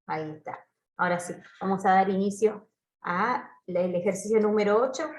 Ahí está. Ahora sí, vamos a dar inicio al ejercicio número 8,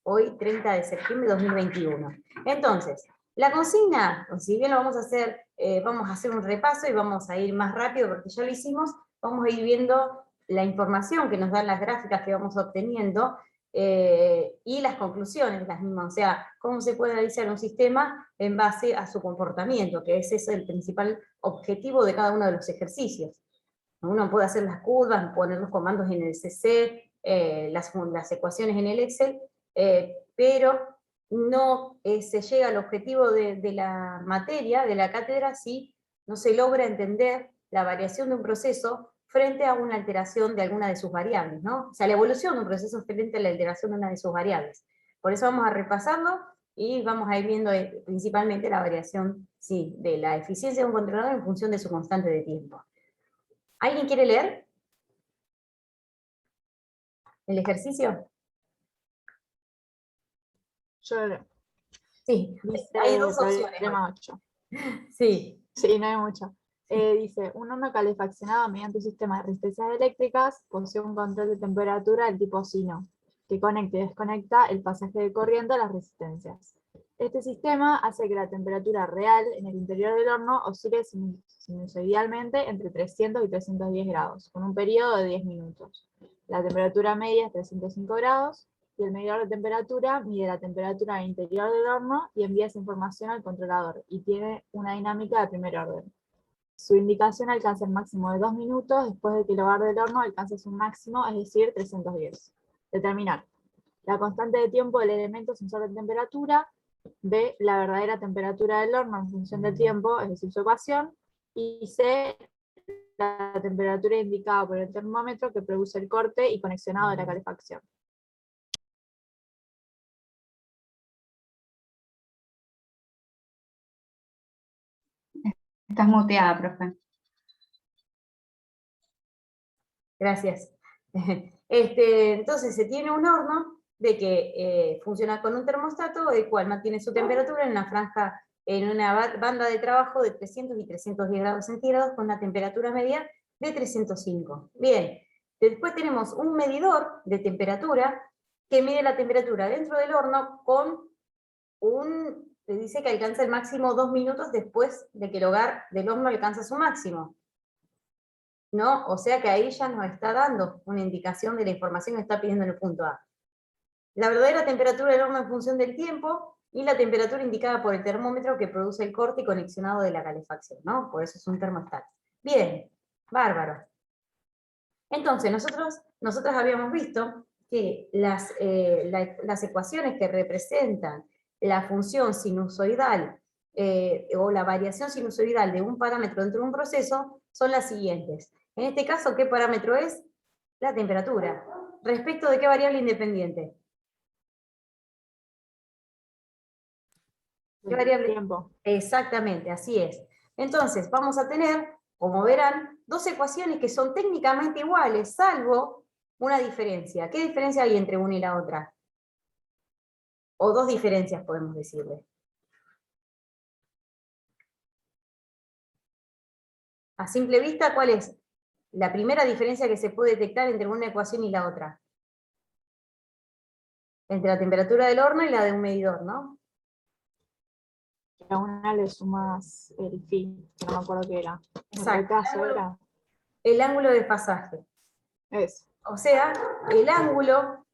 hoy 30 de septiembre de 2021. Entonces, la consigna, si bien lo vamos a hacer un repaso y vamos a ir más rápido porque ya lo hicimos, vamos a ir viendo la información que nos dan las gráficas que vamos obteniendo y las conclusiones las mismas, o sea, cómo se puede analizar un sistema en base a su comportamiento, que ese es el principal objetivo de cada uno de los ejercicios. Uno puede hacer las curvas, poner los comandos en el CC, las ecuaciones en el Excel, pero no se llega al objetivo de la materia, de la cátedra, si no se logra entender la variación de un proceso frente a una alteración de alguna de sus variables, ¿no? O sea, la evolución de un proceso frente a la alteración de una de sus variables. Por eso vamos a repasarlo y vamos a ir viendo principalmente la variación, sí, de la eficiencia de un controlador en función de su constante de tiempo. ¿Alguien quiere leer el ejercicio? Yo leo. Sí, Dice, hay dos opciones. Problema 8. Sí. Sí, no hay mucho. Dice, un horno calefaccionado mediante un sistema de resistencias eléctricas posee un control de temperatura del tipo sino, que conecta y desconecta el pasaje de corriente a las resistencias. Este sistema hace que la temperatura real en el interior del horno oscile sinusoidalmente entre 300 y 310 grados, con un periodo de 10 minutos. La temperatura media es 305 grados, y el medidor de temperatura mide la temperatura interior del horno y envía esa información al controlador, y tiene una dinámica de primer orden. Su indicación alcanza el máximo de 2 minutos después de que el hogar del horno alcance su máximo, es decir, 310. Determinar la constante de tiempo del elemento sensor de temperatura, B, la verdadera temperatura del horno en función del tiempo, es decir, su ecuación, y C, la temperatura indicada por el termómetro que produce el corte y conexionado de la calefacción. Estás muteada, profe. Gracias. Entonces se tiene un horno de que funciona con un termostato, el cual mantiene su temperatura en una franja, en una banda de trabajo de 300 y 310 grados centígrados con una temperatura media de 305. Bien, después tenemos un medidor de temperatura que mide la temperatura dentro del horno con dice que alcanza el máximo 2 minutos después de que el hogar del horno alcanza su máximo. ¿No? O sea que ahí ya nos está dando una indicación de la información que está pidiendo en el punto A. La verdadera temperatura del horno en función del tiempo y la temperatura indicada por el termómetro que produce el corte y conexionado de la calefacción, ¿no? Por eso es un termostato. Bien, bárbaro. Entonces, nosotros habíamos visto que las ecuaciones que representan la función sinusoidal o la variación sinusoidal de un parámetro dentro de un proceso son las siguientes. En este caso, ¿qué parámetro es? La temperatura. ¿Respecto de qué variable independiente? ¿Qué variable? Tiempo. Exactamente, así es. Entonces, vamos a tener, como verán, dos ecuaciones que son técnicamente iguales, salvo una diferencia. ¿Qué diferencia hay entre una y la otra? O dos diferencias, podemos decirle. A simple vista, ¿cuál es la primera diferencia que se puede detectar entre una ecuación y la otra? Entre la temperatura del horno y la de un medidor, ¿no? A una le sumas el phi, que no me acuerdo qué era. Exacto. ¿En qué caso era? El ángulo de pasaje. Eso. O sea, el ángulo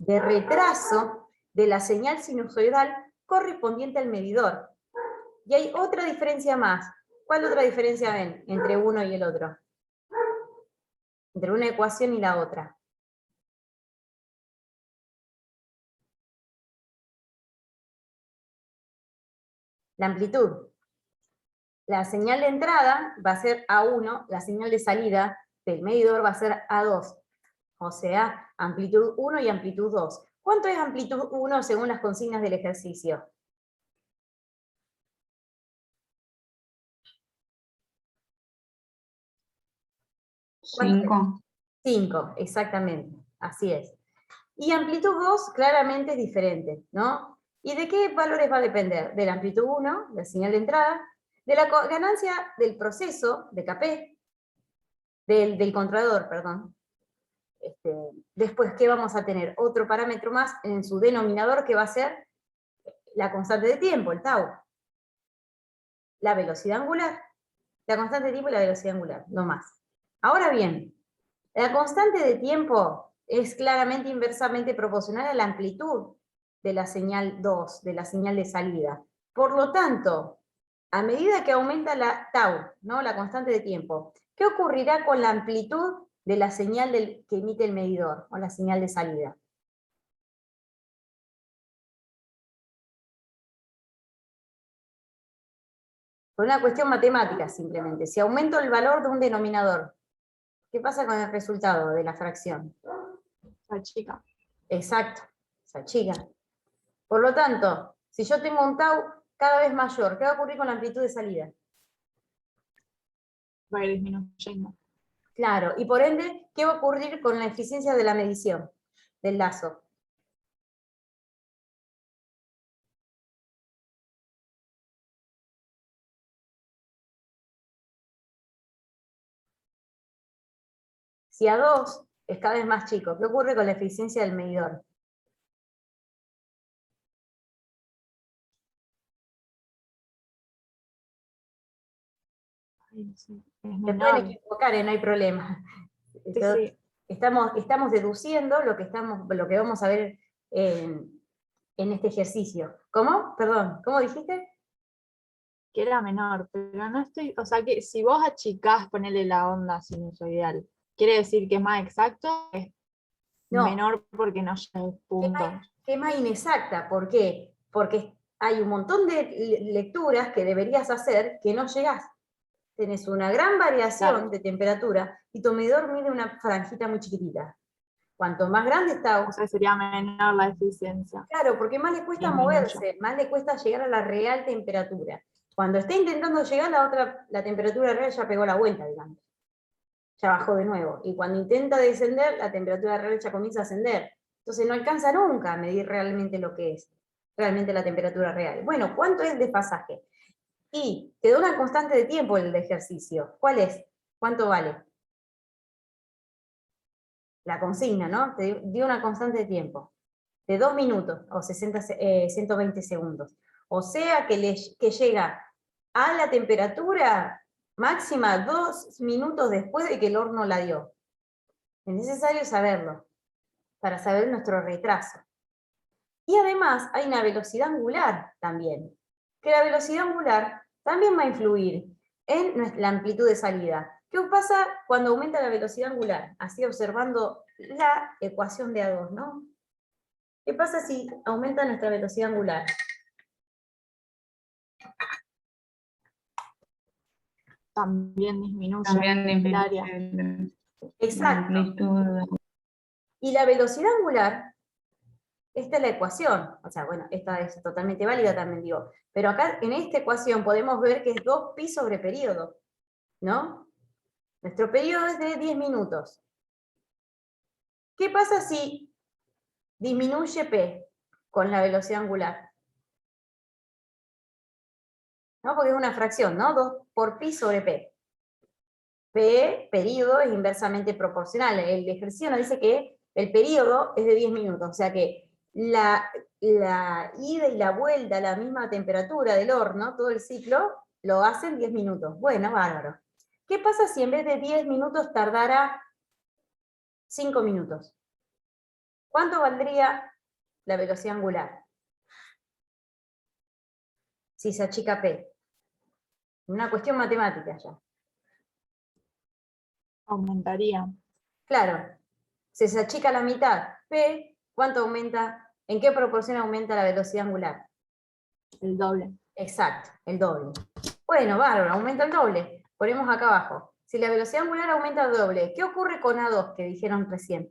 de retraso de la señal sinusoidal correspondiente al medidor. Y hay otra diferencia más. ¿Cuál otra diferencia ven entre uno y el otro? Entre una ecuación y la otra. La amplitud. La señal de entrada va a ser A1, la señal de salida del medidor va a ser A2. O sea, amplitud 1 y amplitud 2. ¿Cuánto es amplitud 1 según las consignas del ejercicio? 5. 5, exactamente, así es. Y amplitud 2 claramente es diferente, ¿no? ¿Y de qué valores va a depender? De la amplitud 1, la señal de entrada, de la ganancia del proceso, de Kp, del contrador, perdón. Después, ¿qué vamos a tener? Otro parámetro más en su denominador que va a ser la constante de tiempo, el tau. La velocidad angular. La constante de tiempo y la velocidad angular, no más. Ahora bien, la constante de tiempo es claramente inversamente proporcional a la amplitud de la señal 2, de la señal de salida. Por lo tanto, a medida que aumenta la tau, ¿no? La constante de tiempo, ¿qué ocurrirá con la amplitud de la señal que emite el medidor, o la señal de salida? Por una cuestión matemática, simplemente. Si aumento el valor de un denominador, ¿qué pasa con el resultado de la fracción? La chica. Exacto, se achica. Por lo tanto, si yo tengo un tau cada vez mayor, ¿qué va a ocurrir con la amplitud de salida? Va a ir disminuyendo. Claro, y por ende, ¿qué va a ocurrir con la eficiencia de la medición del lazo? Si A2 es cada vez más chico, ¿qué ocurre con la eficiencia del medidor? Ay, no sé, es Se menor. pueden equivocar, no hay problema. Sí, sí. Estamos deduciendo lo que vamos a ver en este ejercicio. ¿Cómo? Perdón, ¿cómo dijiste? Que era menor, pero no estoy, o sea que si vos achicás, ponele la onda sinusoidal, ¿quiere decir que es más exacto? Es No, menor porque no llega a puntos. ¿qué más inexacta? ¿Por qué? Porque hay un montón de lecturas que deberías hacer que no llegás. Tenés una gran variación Claro. de temperatura y tu medidor mide una franjita muy chiquitita. Cuanto más grande está, O sea, sería menor la eficiencia. claro, porque más le cuesta Disminuye. moverse, más le cuesta llegar a la real temperatura. Cuando está intentando llegar, la temperatura real ya pegó la vuelta, digamos. Ya bajó de nuevo. Y cuando intenta descender, la temperatura real ya comienza a ascender. Entonces no alcanza nunca a medir realmente lo que es, realmente la temperatura real. Bueno, ¿cuánto es el desfasaje? Y te da una constante de tiempo el ejercicio. ¿Cuál es? ¿Cuánto vale? La consigna, ¿no? Te dio una constante de tiempo de 2 minutos o 120 segundos. O sea que llega a la temperatura máxima 2 minutos después de que el horno la dio. Es necesario saberlo para saber nuestro retraso. Y además hay una velocidad angular también, que la velocidad angular también va a influir en la amplitud de salida. ¿Qué pasa cuando aumenta la velocidad angular? Así observando la ecuación de A2, ¿no? ¿Qué pasa si aumenta nuestra velocidad angular? También disminuye También el área. disminuye la Exacto. amplitud. Y la velocidad angular, esta es la ecuación, o sea, bueno, esta es totalmente válida también, digo, pero acá en esta ecuación podemos ver que es 2pi sobre periodo, ¿no? Nuestro periodo es de 10 minutos. ¿Qué pasa si disminuye p con la velocidad angular? ¿No? Porque es una fracción, ¿no? 2 por pi sobre p. P, periodo, es inversamente proporcional. El ejercicio nos dice que el periodo es de 10 minutos, o sea que la ida y la vuelta a la misma temperatura del horno, todo el ciclo, lo hacen 10 minutos. Bueno, bárbaro. ¿Qué pasa si en vez de 10 minutos tardara 5 minutos? ¿Cuánto valdría la velocidad angular si se achica P? Una cuestión matemática ya. Aumentaría. Claro, si se achica la mitad, P, ¿cuánto aumenta? ¿En qué proporción aumenta la velocidad angular? El doble. Exacto, el doble. Bueno, bárbaro, aumenta el doble. Ponemos acá abajo. Si la velocidad angular aumenta el doble, ¿qué ocurre con A2 que dijeron recién?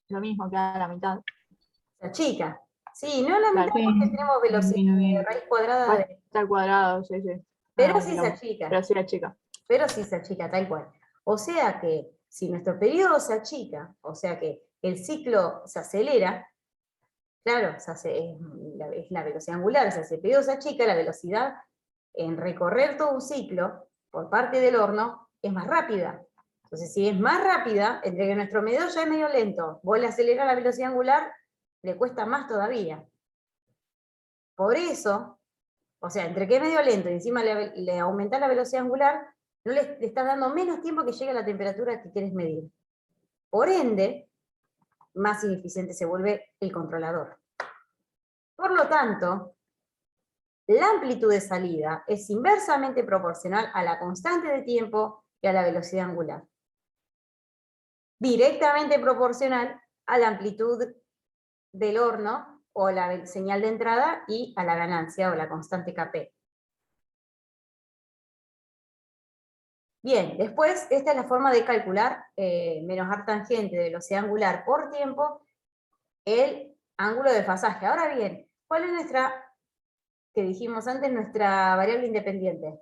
Lo mismo que a la mitad. Se achica. Sí, no la mitad Claro. porque tenemos velocidad Disminuir. raíz cuadrada de... Está al cuadrado, sí, sí. Pero Ah, sí se achica. Pero sí la chica. Pero sí se achica, tal cual. O sea que si nuestro periodo se achica, o sea que el ciclo se acelera, claro, o sea, es la velocidad angular, o sea, si el pedido se achica, la velocidad en recorrer todo un ciclo por parte del horno es más rápida. Entonces, si es más rápida, entre que nuestro medidor ya es medio lento, vos le aceleras la velocidad angular, le cuesta más todavía. Por eso, o sea, entre que es medio lento y encima le aumentás la velocidad angular, no le estás dando menos tiempo que llegue a la temperatura que quieres medir. Por ende, más ineficiente se vuelve el controlador. Por lo tanto, la amplitud de salida es inversamente proporcional a la constante de tiempo y a la velocidad angular. Directamente proporcional a la amplitud del horno o la señal de entrada y a la ganancia o la constante Kp. Bien, después esta es la forma de calcular menos arctangente de velocidad angular por tiempo, el ángulo de desfasaje. Ahora bien, ¿cuál es nuestra, que dijimos antes, nuestra variable independiente?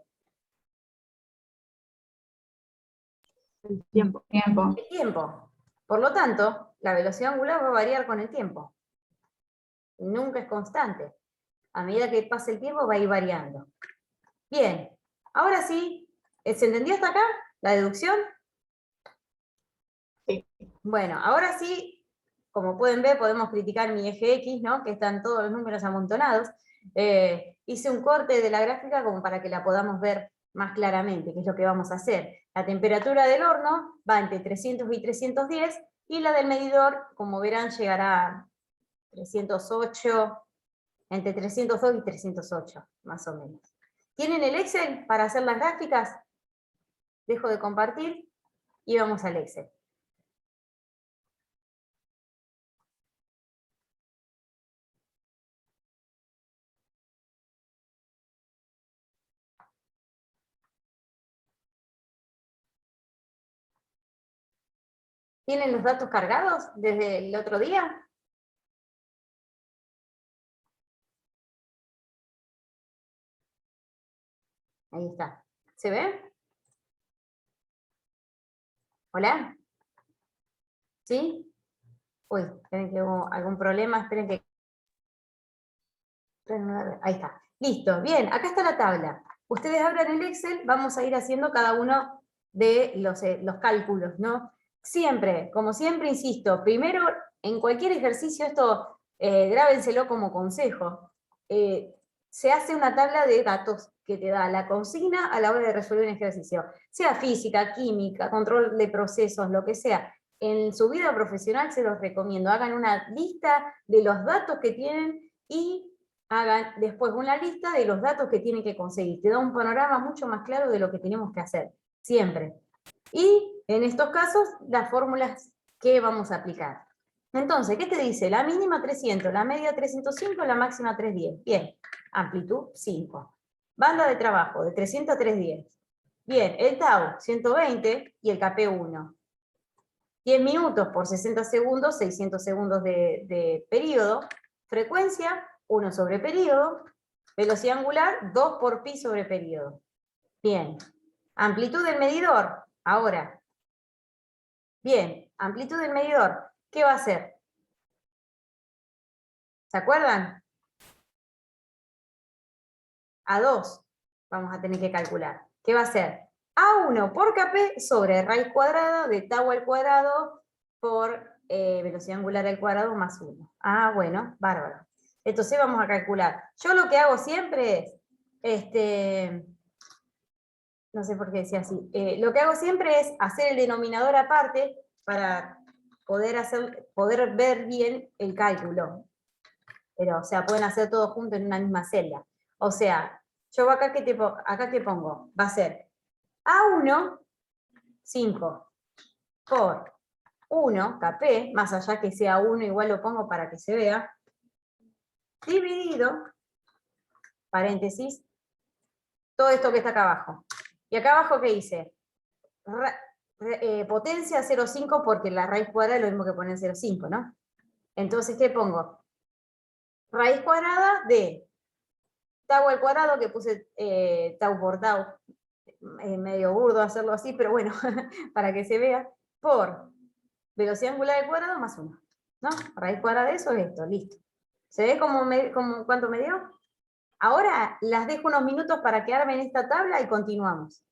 El tiempo. El tiempo. Por lo tanto, la velocidad angular va a variar con el tiempo. Nunca es constante. A medida que pase el tiempo va a ir variando. Bien, ahora sí, ¿se entendió hasta acá la deducción? Sí. Bueno, ahora sí, como pueden ver, podemos criticar mi eje X, ¿no? Que están todos los números amontonados. Hice un corte de la gráfica como para que la podamos ver más claramente, qué es lo que vamos a hacer. La temperatura del horno va entre 300 y 310, y la del medidor, como verán, llegará a 308, entre 302 y 308, más o menos. ¿Tienen el Excel para hacer las gráficas? Dejo de compartir y vamos al Excel. ¿Tienen los datos cargados desde el otro día? Ahí está. ¿Se ve? ¿Hola? ¿Sí? Uy, esperen que hubo algún problema, esperen que... Ahí está. Listo, bien, acá está la tabla. Ustedes abran el Excel, vamos a ir haciendo cada uno de los cálculos, ¿no? Siempre, como siempre, insisto, primero, en cualquier ejercicio, esto grábenselo como consejo, se hace una tabla de datos que te da la consigna a la hora de resolver un ejercicio, sea física, química, control de procesos, lo que sea. En su vida profesional se los recomiendo, hagan una lista de los datos que tienen y hagan después una lista de los datos que tienen que conseguir. Te da un panorama mucho más claro de lo que tenemos que hacer, siempre. Y en estos casos, las fórmulas que vamos a aplicar. Entonces, ¿qué te dice? La mínima 300, la media 305, la máxima 310. Bien, amplitud 5. Banda de trabajo de 300 a 310. Bien, el tau 120 y el Kp 1. 10 minutos por 60 segundos, 600 segundos de periodo. Frecuencia 1 sobre periodo. Velocidad angular 2 por pi sobre periodo. Bien, amplitud del medidor. Ahora, bien, amplitud del medidor, ¿qué va a hacer? ¿Se acuerdan? A2 vamos a tener que calcular. ¿Qué va a ser? A1 por Kp sobre raíz cuadrada de tau al cuadrado por velocidad angular al cuadrado más 1. Ah, bueno, bárbaro. Entonces vamos a calcular. Yo lo que hago siempre es, no sé por qué decía así, lo que hago siempre es hacer el denominador aparte para poder ver bien el cálculo. Pero, o sea, pueden hacer todo junto en una misma celda. O sea, yo acá ¿qué pongo? Va a ser A1, 5, por 1, Kp, más allá que sea 1, igual lo pongo para que se vea, dividido, paréntesis, todo esto que está acá abajo. Y acá abajo, ¿qué hice? Potencia 0,5 porque la raíz cuadrada es lo mismo que poner 0,5, ¿no? Entonces, ¿qué pongo? Raíz cuadrada de tau al cuadrado, que puse tau por tau, medio burdo hacerlo así, pero bueno, para que se vea, por velocidad angular al cuadrado más 1, ¿no? Raíz cuadrada de eso es esto, listo. ¿Se ve cuánto me dio? Ahora las dejo unos minutos para que armen esta tabla y continuamos.